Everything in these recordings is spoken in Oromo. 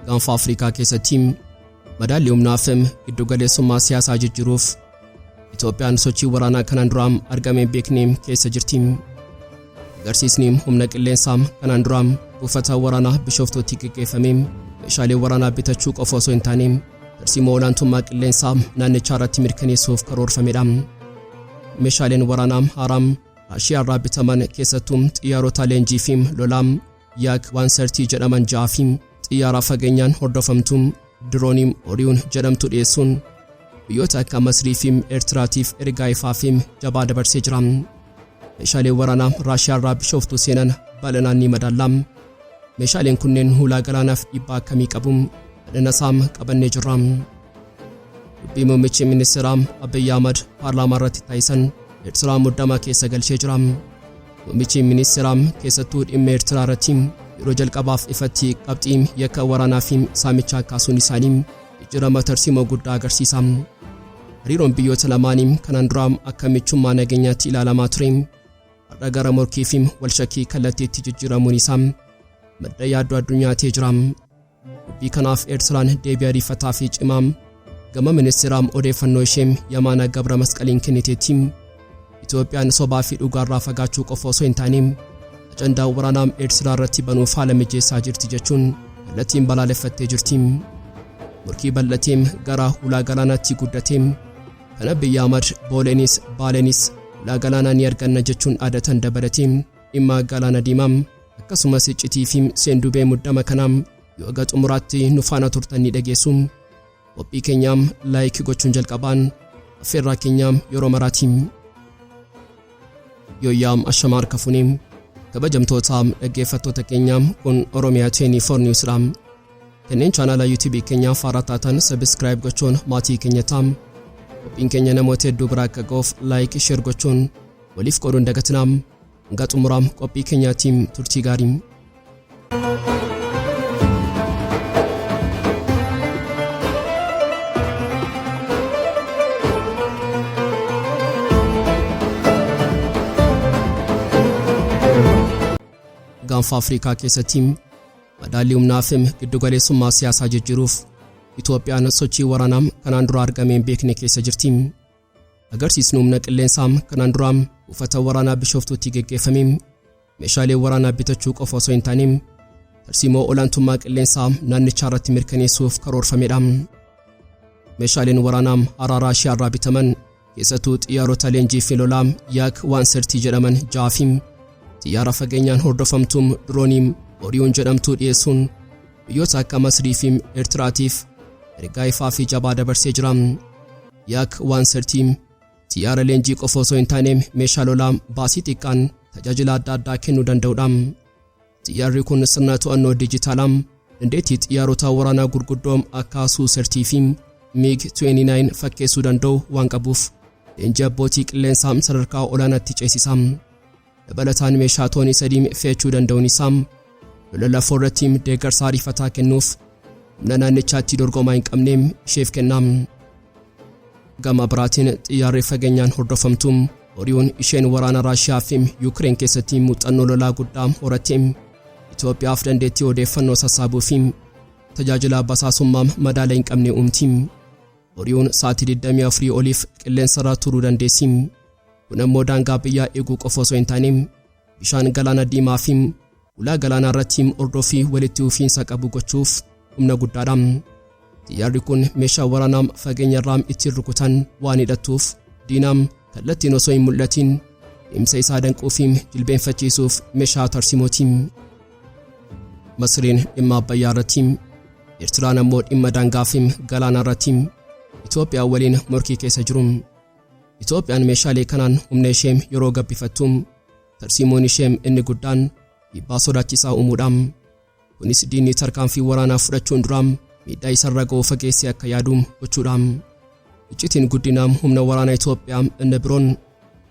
Gaanfa Afriikaa keessatti madaalli humnaa fi giddugaleessummaa siyaasaa jijjiiruuf Itoophiyaan sochii waraanaa kanaan dura argameen beeknee keessa jirti. Agarsiisni humna qilleensaa kanaan dura buufata waraanaa Bishooftuutti gaggeeffame meeshaalee waraanaa bitachuu qofa osoo hin taane tarsiimoo olaantummaa qilleensaa naannichaa irratti mirkaneessuuf karoorfamedha. Meeshaaleen waraanaa haaraa Raashiyaa irraa bitaman keessattuu xiyyaarota leenjii fi lolaa yak 130 jedhaman ja'a fi xiyyaara fageenyaan hordofamtu diroonii Oriyuun jedhamtu dhiyeessuun biyyoota akka Masrii fi Eritiraatiif ergaa ifaa fi jabaa dabarsee jira. Meeshaaleen waraanaa Raashiyaa irraa Bishooftuu seenan bal'inaan ni madaala. Meeshaaleen kunneen hulaa galaanaaf dhiibbaa akkamii qabu? Badhanasaam qabannee jirra. Dubbii muummichi ministeeraa Abiy Ahimed Paarlaamaa irratti taasisan Eritrea Muddama keessa galchee jira. Muummichi ministeeraa keessattuu dhimma Eritrea irratti yeroo jalqabaaf ifatti qabxii yakka waraanaa fi saamichaa kaasuun isaanii jijjiirama tarsiimoo guddaa agarsiisa. Hariiroon biyyoota lamaanii kanaan dura akka michummaa nageenyaatti ilaalamaa ture har'a gara morkii fi walshakkii kallattiitti jijjiiramuun isaa madda yaaddoo addunyaa ta'ee jira. Dubbii kanaaf Eritiraan deebii ariifataa fi cimaa gama ministeeraa odeeffannoo ishee Yamaana Gabra Masqaliin kenniteetti Itoophiyaan sobaa fi dhugaarraa fagaachuu qofa osoo hin taane ajandaa waraanaa Eritiraa irratti banuuf haala mijeessaa jirti jechuun kallattiin balaaleffattee jirti. Morkii bal'atee gara Hulaa Galaanaatti guddatee kan Abiy Ahimed Baalenis Hulaa Galaanaa ni arganna jechuun aadatan dabalatee dhimma Galaana Diimaa akkasumas Iccitii fi seendubee Muddama kanaa yoo aga xumuraatti nu faana turtan ni dhageessu. Qophii keenyaam laayik gochuun jalqabaan affeerraa keenyaam yeroo maraatiin yooyaam ashamaar kafuuniim kabajamtootaam dhaggeeffattoota keenyaam kun Oromiyaa 24 Newsdha. Kanneen chaanala YouTube keenyaa faaraa taatan subscribe gochuun maatii keenyatam qophiin keenya namoota hedduu biraa akka ga'uuf like share gochuun waliif qooduun dagatinaam hanga xumuraam qophii keenyaatiin turtii gaarii. Gaanfa Afriikaa keessatti madaalli humnaa fi giddugaleessummaa siyaasaa jijjiiruuf Itoophiyaan sochii waraanaa kanaan dura argameen beekne keessa jirti. Agarsiisni humna qilleensaa kanaan dura buufata waraanaa Bishooftuutti gaggeeffame meeshaalee waraanaa bitachuu qofa osoo hin taane tarsiimoo olaantummaa qilleensaa naannichaa irratti mirkaneessuuf karoorfamedha. Meeshaaleen waraanaa haaraa Raashiyaa irraa bitaman keessattuu xiyyaarota leenjii fi lolaa yak 130 jedhaman ja'a fi xiyyaara fageenyaan hordofamtu diroonii Oriyuun jedhamtu dhiyeessuun biyyoota akka Masrii fi Eritiraatiif ergaa ifaa fi jabaa dabarsee jira. Yak 130 xiyyaara leenjii qofa osoo hin taane meeshaa lolaa baasii xiqqaan tajaajila adda addaa kennuu danda'udha. Xiyyaarri kun sirna to'annoo dijitaalaa dandeettii xiyyaarota waraanaa gurguddoo akka Su-30 fi MiG-29 fakkeessuu danda'u waan qabuuf leenjii abbootii qilleensaa sadarkaa olaanaatti ceesisa. Dabalataan meeshaa toonii 3 fe'achuu danda'uun isaa lola lafoo irratti deeggarsa ariifataa kennuuf humna naannichaatti dorgomaa hin qabne isheef kenna. Gama biraatiin xiyyaarri fageenyaan hordofamtu Oriyuun isheen waraana Raashiyaa fi Yuukireen keessatti muuxannoo lolaa guddaa horatte Itoophiyaaf dandeettii odeeffannoo sassaabuu fi tajaajila basaasummaa madaala hin qabne uumti. Oriyuun sa'aatii 24 oliif qilleensa irra turuu dandeessi. Kun ammoo daangaa biyyaa eeguu qofa osoo hin taane bishaan Galaana Diimaa fi Hulaa Galaanaa irratti hordofii walitti dhufiinsa qabu gochuuf humna guddaadha. Xiyyaarri kun meeshaa waraanaa fageenya irraa ittiin rukutan waan hidhattuuf diinaam kallattiin osoo hin mul'atin dhimsa isaa danquu fi jilbeenfachiisuuf meeshaa tarsiimooti. Masriin dhimma Abbayyaa irratti, Eritiraan ammoo dhimma daangaa fi Galaanaa irratti Itoophiyaa waliin morkii keessa jiru. Itoophiyaan meeshaalee kanaan humna ishee yeroo gabbifattu tarsiimoon ishee inni guddaan dhiibbaa sodaachisaa uumuudha. Kunis diinni tarkaanfii waraanaa fudhachuun dura miidhaa isarra ga'uu fageessee akka yaadu gochuudha. Iccitiin guddinaa humna waraanaa Itoophiyaa inni biroon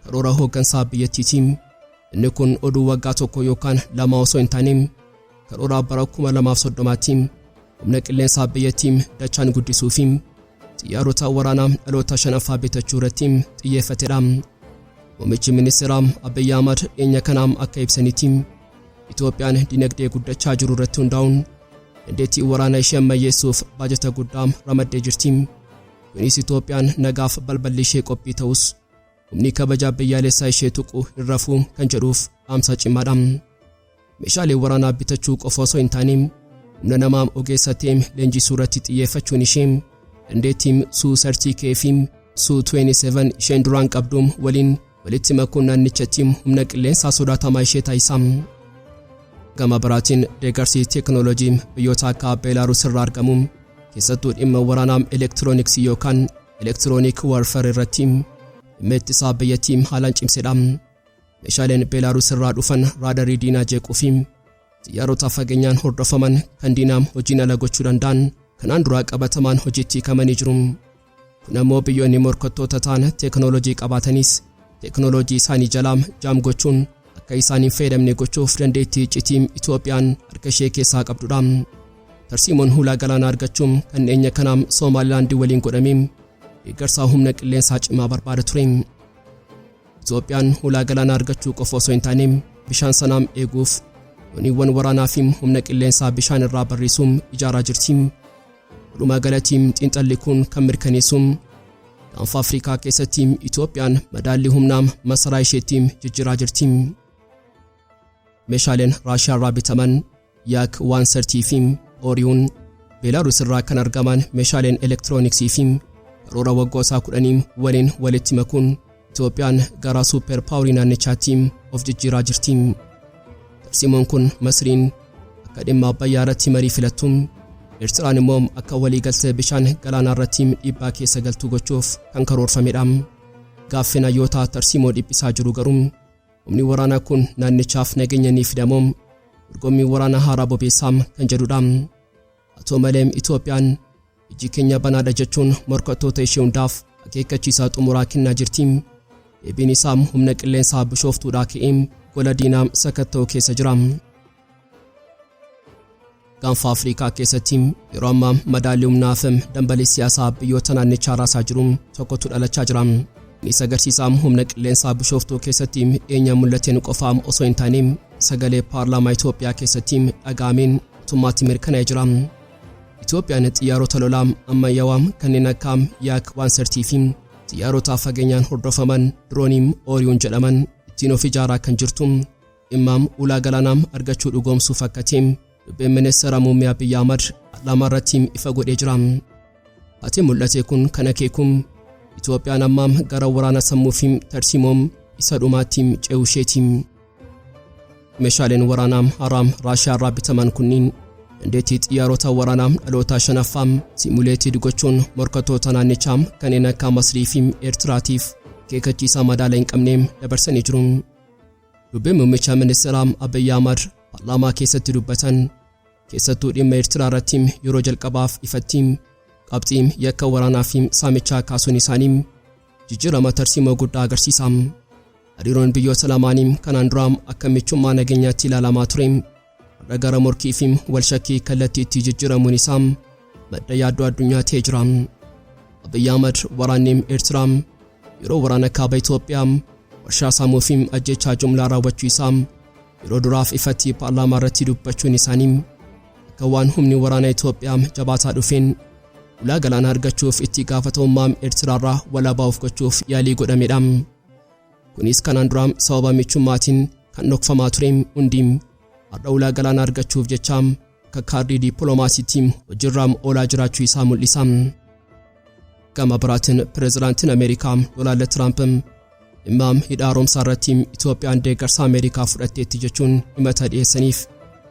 karoora hooggansaa biyyattiiti. Inni kun oduu waggaa tokko yookaan lama osoo hin taane karoora bara 2030tti humna qilleensaa biyyattii dachaan guddisuu fi xiyyaarota waraanaa dhaloota shanaffaa bitachuu irratti xiyyeeffatedha. Muummichi ministeeraa Abiy Ahimed dhiyeenya kanaan akka ibsanitti Itoophiyaan dinagdee guddachaa jiru irratti hundaa'uun dandeettii waraana ishee ammayyeessuuf baajata guddaa ramaddee jirti. Kunis Itoophiyaan nagaaf balballi ishee qophii ta'us humni kabajaa biyyaalessaa ishee tuqu hin rafuu kan jedhuuf dhaamsa cimaadha. Meeshaalee waraanaa bitachuu qofa osoo hin taane humna namaa ogeessa ta'e leenjisuu irratti xiyyeeffachuun ishee dandeettii Su-30K fi Su-27 isheen duraan qabdu waliin walitti makuun naannichatti humna qilleensaa sodaatamaa ishee taasisa. Gama biraatiin deeggarsi teekinooloojii biyyoota akka Beelaaruus irraa argamu keessattuu dhimma waraanaa elektirooniksii yookaan elektiroonik warfare irratti dhimma ittisaa biyyattii haalaan cimsedha. Meeshaaleen Beelaaruus irraa dhufan raadarii diinaa jeequu fi xiyyaarota fageenyaan hordofaman kan diinaa hojiin ala gochuu danda'an kanaan dura qabatamaan hojiitti hiikamanii jiru. Kun ammoo biyyoonni morkattoota ta'an teekinooloojii qabaatanis teekinooloojii isaanii jalaa jaam gochuun akka isaan hin fayyadamne gochuuf dandeettii iccitii Itoophiyaan harka ishee keessaa qabdudha. Tarsiimoon hulaa galaanaa argachuun kan dhiyeenya kanaan Somaalilaandii waliin godhamee deeggarsa humna qilleensaa cimaa barbaada ture. Itoophiyaan hulaa galaanaa argachuu qofa osoo hin taane bishaan sanaa eeguuf dooniiwwan waraanaa fi humna qilleensaa bishaan irraa barriisuun ijaaraa jirti. Walumaa galatti xiinxalli kun kan mirkaneessu Gaanfa Afriikaa keessatti Itoophiyaan madaallii humnaa masaraa isheetti jijjiiraa jirti. Meeshaaleen Raashiyaa irraa bitaman yak 130 fi Oriyuun Beelaaruus irraa kan argaman meeshaaleen elektirooniksii fi karoora waggoota 10 waliin walitti makuun Itoophiyaan gara suuper paaworii naannichaatti of jijjiiraa jirti. Tarsiimoon kun Masriin akka dhimma Abbayyaa irratti marii filattu, Eritiraan immoo akka waliigaltee bishaan galaanaa irratti dhiibbaa keessa galtuu gochuuf kan karoorfamedha. Gaaffii hayyoota tarsiimoo dhiphisaa jiru garuu humni waraanaa kun naannichaaf nageenya ni fidamoo dorgommii waraanaa haaraa bobeessaa kan jedhudha. Atoo malee Itoophiyaan iji keenya banaadha jechuun morkattoota ishee hundaaf akeekkachiisaa xumuraa kennaa jirti. Deebiin isaa humna qilleensaa Bishooftuudhaa ka'ee gola diinaa sakatta'uu keessa jira. Gaanfa Afriikaa keessatti yeroo ammaa madaallii humnaa fi dambalii siyaasaa biyyoota naannichaa raasaa jiru tokkotu dhalachaa jira. Innis agarsiisaa humna qilleensaa Bishooftuu keessatti dhiyeenya mul'ateen qofaa osoo hin taane sagalee paarlaamaa Itoophiyaa keessatti dhaga'ameen mootummaatti mirkanaa'ee jira. Itoophiyaan xiyyaarota lolaa ammayyaawaa kanneen akka yak 130 fi xiyyaarota fageenyaan hordofaman diroonii Oriyuun jedhaman ittiin of ijaaraa kan jirtu. Dhimma hulaa galaanaa argachuu dhugoomsuuf akkatee dubbiin ministeera MM Abiy Ahimed Paarlaamaa irratti ifa godhee jira. Ati mul'ate kun kan akeeku Itoophiyaan amma gara waraana sammuu fi tarsiimoom isa dhumaatti ce'uu isheeti. Meeshaaleen waraanaa haaraa Raashiyaa irraa bitaman kunniin dandeettii xiyyaarota waraanaa dhaloota shanaffaa simuleetii gochuun morkattoota naannichaa kanneen akka Masrii fi Eritiraatiif akeekkachiisa madaala hin qabne dabarsanii jiru. Dubbiin muummicha ministeera Abiy Ahimed Paarlaamaa keessatti dubbatan keessattuu dhimma Eritiraa irratti yeroo jalqabaaf ifatti qabxii yakka waraanaa fi saamichaa kaasuun isaanii jijjiirama tarsiimoo guddaa agarsiisa. Hariiroon biyyoota lamaanii kanaan dura akka michummaa nageenyaatti ilaalamaa ture har'a gara morkii fi walshakkii kallattiitti jijjiiramuun isaa madda yaaddoo addunyaa ta'ee jira. Abiy Ahimed waraanni Eritiraa yeroo waraana kaaba Itoophiyaa warshaa saamuu fi ajjechaa jumlaa raawwachuu isaa yeroo duraaf ifatti paarlaamaa irratti dubbachuun isaanii akka waan humni waraana Itoophiyaa jabaataa dhufeen hulaa galaanaa argachuuf itti gaafatamummaa Eritiraa irraa walabaa gochuuf yaalii godhamedha. Kunis kanaan dura sababa michummaatiin kan dhokfamaa ture hundi har'a hulaa galaanaa argachuuf jecha akka kaardii dippiloomaasiitti hojiirra oolaa jiraachuu isaa mul'isa. Gama biraatiin pireezidaantiin Ameerikaa Doonaald Tiraamp dhimma hidha haaromsaa irratti Itoophiyaan deeggarsa Ameerikaa fudhatteetti jechuun himata dhiyeessaniif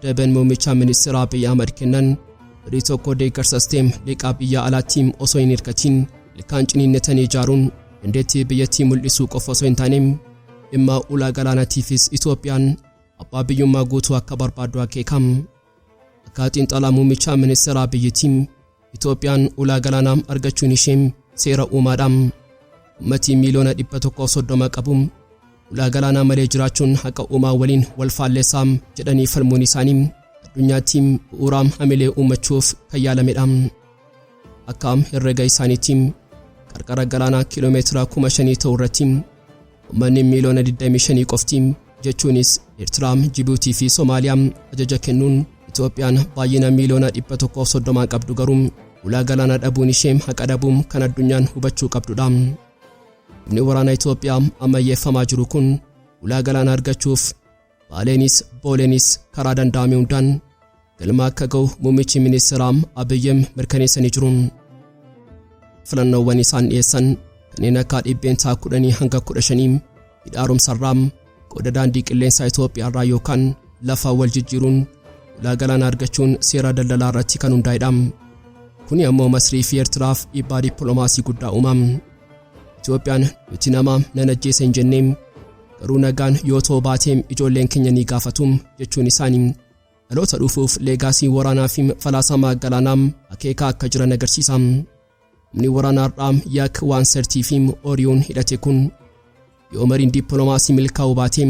deebii muummicha ministeera Abiy Ahimed kennan horii tokko deeggarsa sisteem liqaa biyya alaatti osoo hin hirkatiin ilkaan ciniinnatanii ijaaruun dandeettii biyyattii mul'isuu qofa osoo hin taane dhimma hulaa galaanaatiifis Itoophiyaan abbaa biyyummaa guutuu akka barbaaddu akeekam. Akka xiinxalaa muummicha ministeera biyyattii Itoophiyaan hulaa galaanaa argachuun ishee seera uumaadha. Uummatni miliyoona 130 qabu hulaa galaanaa malee jiraachuun haqa uumaa waliin wal faalleessaa jedhanii falmuun isaanii addunyaatti bu'uura hamilee uumachuuf kan yaalamedha. Akka herrega isaaniitti qarqara galaanaa kiiloomeetira 5,000 ta'u irratti uummanni miliyoona 25 qofti jechuunis Eritiraa, Jibuutii fi Somaaliyaa ajaja kennuun Itoophiyaan baay'ina miiliyoona 130 qabdu garuu Hulaa Galaanaa dhabuun ishee haqa dhabuun kan addunyaan hubachuu qabdudha. Humni waraanaa Itoophiyaa ammayyeeffamaa jiru kun Hulaa Galaanaa argachuuf Baalenis Booleenis karaa danda'ame hundaan galma akka ga'u muummichi ministeeraa Abiy mirkaneessanii jiru. Filannoowwan isaan dhiyeessan kanneen akka dhibbeentaa 10 hanga 15 hidhaaromsarraa qooda daandii qilleensaa Itoophiyaa irraa yookaan lafa wal jijjiiruun Hulaa Galaanaa argachuun seera daldalaa irratti kan hundaa'edha. Kuni ammoo Masrii fi Eritiraaf dhiibbaa dippiloomaasii guddaa uumam. Itoophiyaan nuti nama nan ajjeese hin jennee garuu nagaan yoo ta'u baatee ijoolleen keenya ni gaafatu jechuun isaanii dhaloota dhufuuf leegaasii waraanaa fi falaasama Galaanaa akeeka akka jiran agarsiisa. Humni waraanaa Har'a yak waan sertii fi Oriyoon hidhate kun yoo mariin dippiloomaasii milkaa'uu baatee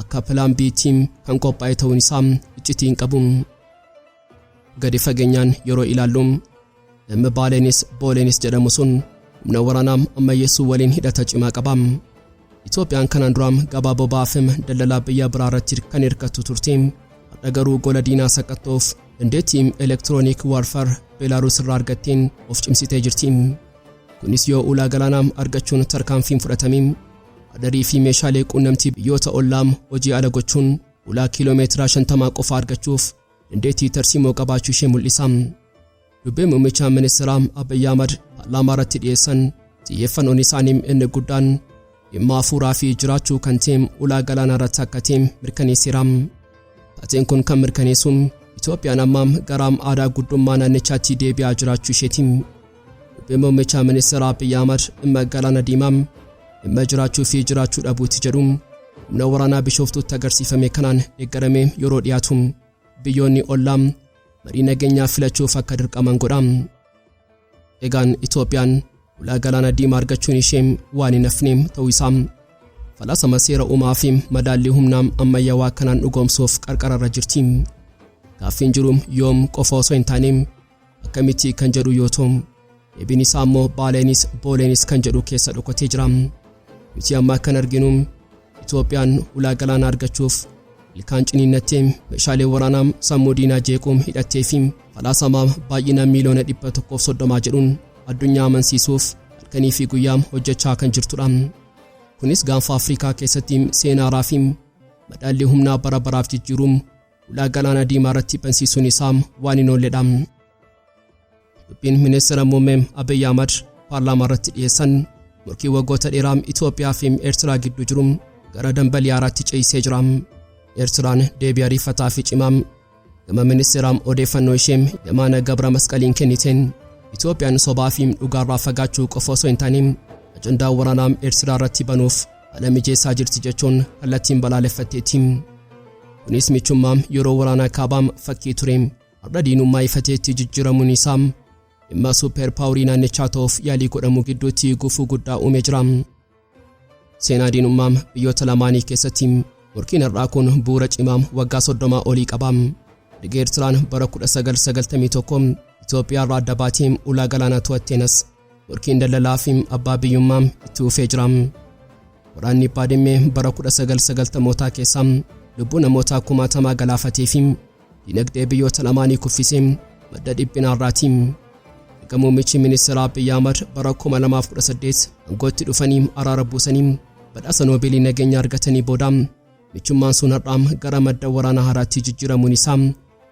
akka pilaan biitiin kan qophaa'e ta'uun isaa iccitii hin qabu. Gadi fageenyaan yeroo ilaallu MM Baalenis Booleenis jedhamu sun humna waraanaa ammayyeessuu waliin hidhata cimaa qaba. Itoophiyaan kanaan dura gabaa boba'aa fi daldalaa biyya biraa irratti kan hirkattu turte. Har'a garuu gola diinaa saqattoof dandeettii elektiroonik warfare Beelaaruus irraa argatteen of cimsitee jirti. Kunis yoo Hulaa Galaanaa argachuun tarkaanfiin fudhatame adarii fi meeshaalee quunnamtii biyyoota ollaa hojii ala gochuun ulaa kiiloomeetira 50 qofa argachuuf dandeettii tarsiimoo qabaachuu ishee mul'isa. Dubbii muummicha ministeeraa Abiy Ahimed Paarlaamaa irratti dhiyeessan xiyyeeffannoon isaanii inni guddaan dhimma hafuuraa fi jiraachuu kan ta'e Hulaa Galaanaa irratti akka ta'e mirkaneesseera. Taateen kun kan mirkaneessu Itoophiyaan amma gara aadaa guddummaa naannichaatti deebi'aa jiraachuu isheeti. Dubbii muummicha ministeeraa Abiy Ahimed dhimma Galaana Diimaa dhimma jiraachuu fi jiraachuu dhabuutti jedhu humna waraanaa Bishooftuutti agarsiifame kanaan deeggaramee yeroo dhiyaatu biyyoonni ollaa marii nageenyaa filachuuf akka dirqaman godha. Egaan Itoophiyaan Hulaa Galaanaa Diimaa argachuun ishee waan hin hafne ta'uu isaa falaasama seera uumaa fi madaallii humnaa ammayyaawaa kanaan dhugoomsuuf qarqararra jirti. Gaaffiin jiru yoom qofa osoo hin taane akkamitti kan jedhu yoo ta'u deebiin isaa immoo Baalenis Booleenis kan jedhu keessa dhokatee jira. Nuti amma kan arginu Itoophiyaan Hulaa Galaanaa argachuuf ilkaan ciniinnattee meeshaalee waraanaa sammuu diinaa jeequun hidhattee fi falaasama baay'ina miiliyoona 130 jedhuun addunyaa amansiisuuf halkanii fi guyyaa hojjechaa kan jirtudha. Kunis gaanfa Afriikaa keessatti seenaaraa fi madaallii humnaa bara baraaf jijjiiruun Hulaa Galaanaa Diimaa irratti bansiisuun isaa waan hin oolledha. Dubbiin ministeera MM Abiy Ahimed Paarlaamaa irratti dhiyeessan morkii waggoota dheeraa Itoophiyaa fi Eritraa gidduu jiru gara dambalii haaraatti ce'isee jira. Eritraan deebii ariifataa fi cimaa gama ministeeraa odeeffannoo ishee Yamaana Gabra Masqaliin kenniteen Itoophiyaan sobaa fi dhugaarraa fagaachuu qofa osoo hin taane ajandaa waraanaa Eritraa irratti banuuf haala mijeessaa jirti jechuun kallattiin balaaleffatteetti. Kunis michummaa yeroo waraanaa kaabaa fakkii ture har'a diinummaa ifateetti jijjiiramuun isaa dhimma suuper paaworii naannichaa ta'uuf yaalii godhamu gidduutti gufuu guddaa uumee jira. Seenaa diinummaa biyyoota lamaanii keessatti morkiin har'aa kun bu'uura cimaa waggaa 30 olii qaba. Erga Eritraan bara 1991 Itoophiyaa irraa adda baatee Hulaa Galaanaa to'atteenas morkiin daldalaa fi abbaa biyyummaa itti fufee jira. Waraanni Baademmee bara 1990 keessa lubbuu namoota 60,000 galaafatee fi dinagdee biyyoota lamaanii kuffisee madda dhiphinaa irraati. Erga muummichi ministeeraa Abiy Ahimed bara 2018 aangootti dhufanii araara buusanii badhaasa Noobeelii nageenya argatanii booda michummaan sun har'a gara madda waraanaa haaraatti jijjiiramuun isaa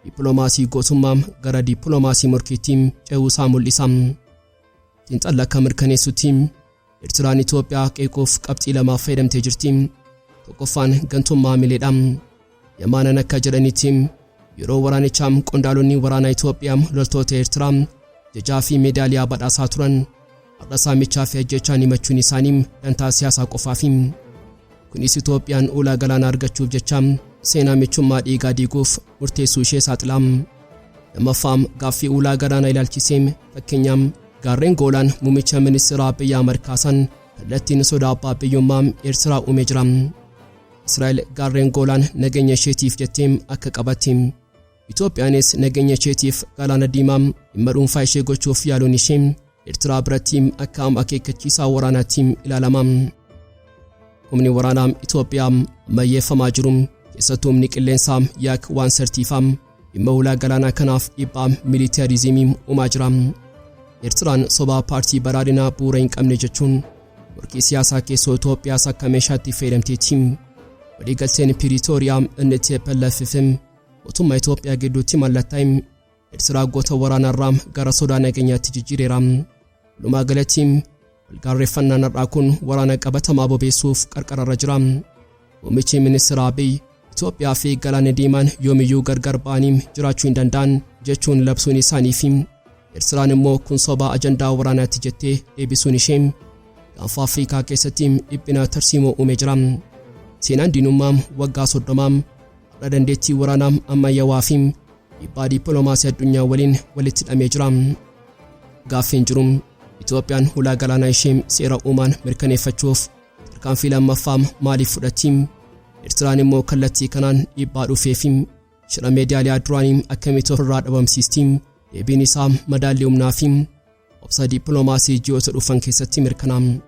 dippiloomaasii gootummaa gara dippiloomaasii morkiitti ce'uu isaa mul'isa. Xiinxala akka mirkaneessutti Eritraan Itoophiyaa qeequuf qabxii lamaaf fayyadamtee jirti. Tokkoffaan gantummaa mileedha. Yamaanan akka jedhanitti yeroo waraanichaa qondaalonni waraanaa Itoophiyaa loltoota Eritraa jajaa fi meedaaliyaa badhaasaa turan har'a saamichaa fi ajjechaan himachuun isaanii dantaa siyaasaa qofaafi. Kunis Itoophiyaan Hulaa Galaanaa argachuuf jecha seenaa michummaa dhiigaa diiguuf murteessuu ishee saaxila. Lammaffaan gaaffii Hulaa Galaanaa ilaalchisee fakkeenyaaf gaarreen Goolaan muummicha ministeeraa Abiy Ahimed kaasan kallattiin sodaa abbaa biyyummaa Eritraa uumee jira. Israa'el gaarreen Goolaan nageenya isheetiif jettee akka qabatte Itoophiyaanis nageenya isheetiif Galaana Diimaa dhimma dhuunfaa ishee gochuuf yaaluun ishee Eritraa biratti akka akeekkachiisaa waraanaatti ilaalama. Humni waraanaa Itoophiyaa ammayyeeffamaa jiru keessattuu humni qilleensaa yak waan sertiifaa dhimma hulaa galaanaa kanaaf dhiibbaa militarizimii uumaa jira. Eertiraan sobaa paartii badhaadhinaa bu'uura hin qabne jechuun morkii siyaasaa keessoo Itoophiyaas akka meeshaatti fayyadamteetti. Waliigalteen Piriitooriyaa inni TPLF mootummaa Itoophiyaa gidduutti mallattaa'e Eertiraa goota waraanarraa gara sodaa nageenyaatti jijjiireera. Walumaa galatti walgaarreeffannaan har'aa kun waraana qabatamaa bobeessuuf qarqararra jira. Muummichi ministeera Abiy Itoophiyaa fi Galaana Diimaan yoomiyyuu gargar ba'anii jiraachuu hin danda'an jechuun labsuun isaanii fi Eertiraan immoo kun sobaa ajandaa waraanaatti jettee deebisuun ishee Gaanfa Afriikaa keessatti dhiphina tarsiimoo uumee jira. Seenaan diinummaa waggaa 30 har'a dandeettii waraanaa ammayyaawaa fi dhiibbaa dippiloomaasii addunyaa waliin walitti hidhamee jira. Gaaffiin jiru Itoophiyaan hulaa galaanaa ishee seera uumaan mirkaneeffachuuf tarkaanfii lammaffaa maaliif fudhatti? Eertiraan immoo kallattii kanaan dhiibbaa dhufee fi shira meediyaaliyaa duraanii akkamitti ofirraa dhabamsiisti? Deebiin isaa madaallii humnaa fi obsa dippiloomaasii ji'oota dhufan keessatti mirkanaa'a.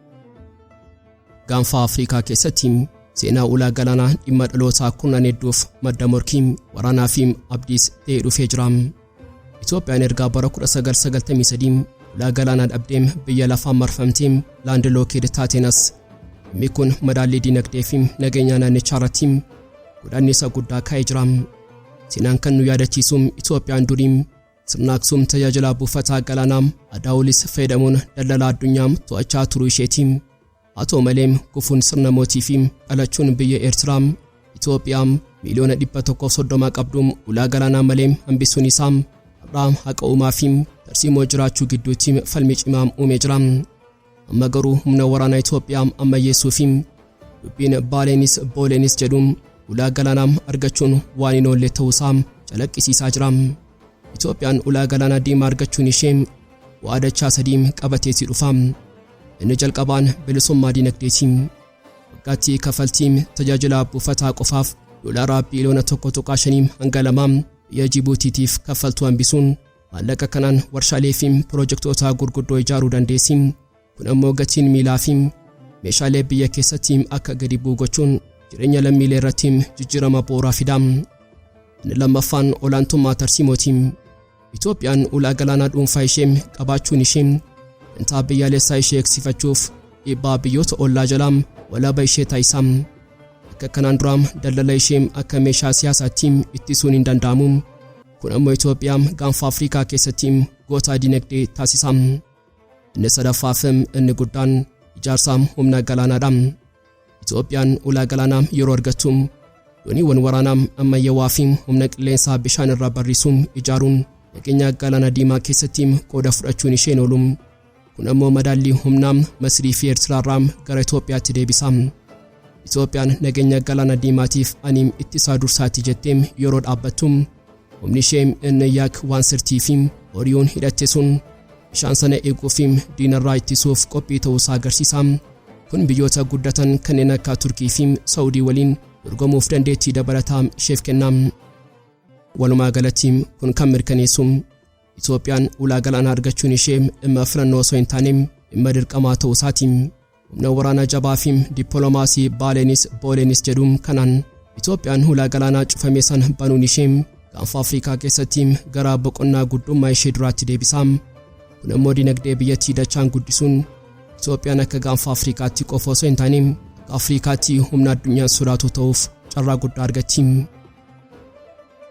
Gaanfa Afriikaa keessatti seenaa hulaa galaanaa dhimma dhalootaa kurnan hedduuf madda morkii waraanaa fi abdiis ta'ee dhufee jira. Itoophiyaan ergaa bara 1993 hulaa galaanaa dhabdee biyya lafaan marfamtee laandilookeed taateenas dhimmi kun madaallii dinagdee fi nageenya naannichaa irratti godhannisa guddaa kaa'ee jira. Seenaan kan nu yaadachiisu Itoophiyaan durii sirna Aksuum tajaajila buufata galaanaa Adaawulis fayyadamuun daldala addunyaa to'achaa turuu isheeti. Haa ta'u malee kufuun sirna mootii fi dhalachuun biyya Eertiraa Itoophiyaa miliyoona 130 qabdu hulaa galaanaa malee hambisuun isaa har'a haqa uumaa fi tarsiimoo jiraachuu gidduutti falmii cimaa uumee jira. Amma garuu humna waraanaa Itoophiyaa ammayyeessuu fi dubbiin Baalenis Booleenis jedhu hulaa galaanaa argachuun waan hin oolle ta'uusaa calaqqisiisaa jira. Itoophiyaan hulaa galaanaa Diimaa argachuun ishee waadachaa sadii qabateetii dhufa. Inni jalqabaan bilisummaa dinagdeeti. Waggaatti kafaltii tajaajila buufataa qofaaf doolaara biliyoona 1.5 hanga 2 biyya Jibuutiitiif kaffaltuu hambisuun maallaqa kanaan warshaalee fi piroojektota gurguddoo ijaaruu dandeessi. Kun ammoo gatiin miilaa fi meeshaalee biyya keessatti akka gadi bu'u gochuun jireenya lammiilee irratti jijjiirama bu'uuraa fida. Inni lammaffaan olaantummaa tarsiimooti. Itoophiyaan hulaa galaanaa dhuunfaa ishee qabaachuun ishee dantaa biyyaalessaa ishee eegsifachuuf dhiibbaa biyyoota ollaa jalaa walaaba ishee taasisa. Akka kanaan dura daldala ishee akka meeshaa siyaasaatti ittisuun hin danda'amu. Kun ammoo Itoophiyaa gaanfa Afriikaa keessatti goota dinagdee taasisa. Inni sadaffaaf inni guddaan ijaarsa humna galaanaadha. Itoophiyaan hulaa galaanaa yeroo argattu dooniiwwan waraanaa ammayyaawaa fi humna qilleensaa bishaan irraa barrisuun ijaaruun nageenya galaana Diimaa keessatti qooda fudhachuun isheen oolu. Kun ammoo madaallii humnaa Masrii fi Eertiraarraa gara Itoophiyaatti deebisa. Itoophiyaan nageenya galaana Diimaatiif ani ittisaa dursaatti jettee yeroo dhaabbattu humni ishee inni yak waan sirtii fi horiyoon hidhatte sun bishaan sana eeguu fi diinarraa ittisuuf qophii ta'uusaa agarsiisa. Kun biyyoota guddatan kanneen akka Turkii fi Saawudii waliin dorgomuuf dandeettii dabalataa isheef kenna. Walumaa galatti kun kan mirkaneessu Itoophiyaan hulaa galaanaa argachuun ishee dhimma filannoo osoo hin taane dhimma dirqamaa ta'uusaati. Humna waraanaa jabaa fi dippiloomaasii Baalenis Booleenis jedhuun kanaan Itoophiyaan hulaa galaanaa cufamee san banuun ishee gaanfa Afriikaa keessatti gara boqonnaa guddummaa ishee duraatti deebisa. Kun ammoo dinagdee biyyattii dachaan guddisuun Itoophiyaan akka gaanfa Afriikaatti qofa osoo hin taane Afriikaatti humna addunyaan sodaatu ta'uuf carraa guddaa argatti.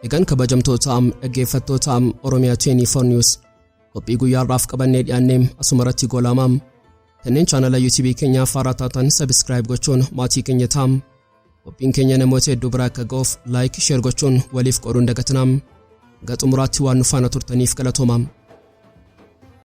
Egaan kabajamtoota dhaggeeffattoota Oromiyaa 24 News qophii guyyaarraaf qabannee dhiyaannee asumarratti goolama. Kanneen chaanala YouTube keenya Har'a taatan subscribe gochuun maatii keenya ta'aa. Qophiin keenya namoota hedduu bira akka ga'uuf like share gochuun waliif qooduun dagatinaa. Gaxumuraatti waan nu faana turtaniif galatoomaa.